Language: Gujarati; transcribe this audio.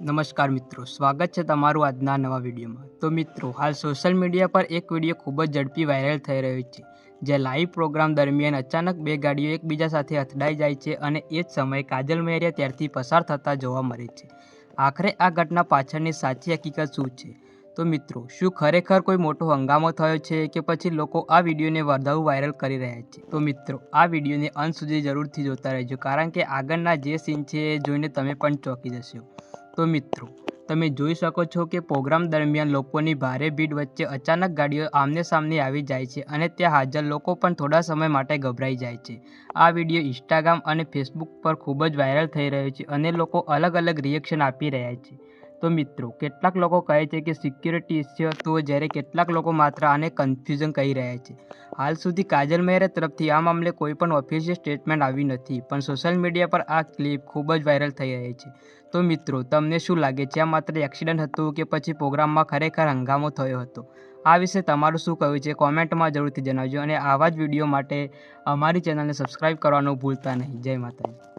નમસ્કાર મિત્રો, સ્વાગત છે તમારું આજના નવા વિડીયોમાં। તો મિત્રો, હાલ સોશિયલ મીડિયા પર એક વિડીયો ખૂબ જ ઝડપી વાયરલ થઈ રહ્યો છે, જે લાઈવ પ્રોગ્રામ દરમિયાન અચાનક બે ગાડીઓ એકબીજા સાથે અથડાઈ જાય છે અને એ જ સમયે કાજલ મહેરિયા ત્યારથી પસાર થતા જોવા મળે છે। આખરે આ ઘટના પાછળની સાચી હકીકત શું છે? તો મિત્રો, શું ખરેખર કોઈ મોટો હંગામો થયો છે કે પછી લોકો આ વિડીયોને વધુ વાયરલ કરી રહ્યા છે? તો મિત્રો, આ વિડીયોને અંત સુધી જરૂરથી જોતા રહેજો, કારણ કે આગળના જે સીન છે એ જોઈને તમે પણ ચોંકી જશો। તો મિત્રો, તમે જોઈ શકો છો કે પ્રોગ્રામ દરમિયાન લોકોની ભારે ભીડ વચ્ચે અચાનક ગાડીઓ આમને સામને આવી જાય છે અને ત્યાં હાજર લોકો પણ થોડા સમય માટે ગભરાઈ જાય છે। આ વિડીયો ઇન્સ્ટાગ્રામ અને ફેસબુક પર ખૂબ જ વાયરલ થઈ રહ્યો છે અને લોકો અલગ અલગ રિએક્શન આપી રહ્યા છે। તો મિત્રો, કેટલાક લોકો કહે છે કે સિક્યુરિટી ઇસ્યુ હતો, જ્યારે કેટલાક લોકો માત્ર આને કન્ફ્યુઝન કહી રહ્યા છે। હાલ સુધી કાજલ મહેરિયા તરફથી આ મામલે કોઈ પણ ઓફિશિયલ સ્ટેટમેન્ટ આવી નથી, પણ સોશિયલ મીડિયા પર આ ક્લિપ ખૂબ જ વાયરલ થઈ રહી છે। તો મિત્રો, તમને શું લાગે છે, આ માત્ર એક્સિડન્ટ હતું કે પછી પ્રોગ્રામમાં ખરેખર હંગામો થયો હતો? આ વિશે તમારું શું કહેવું છે કોમેન્ટમાં જરૂરથી જણાવજો અને આવા જ વિડીયો માટે અમારી ચેનલને સબસ્ક્રાઈબ કરવાનું ભૂલતા નહીં। જય માતાજી।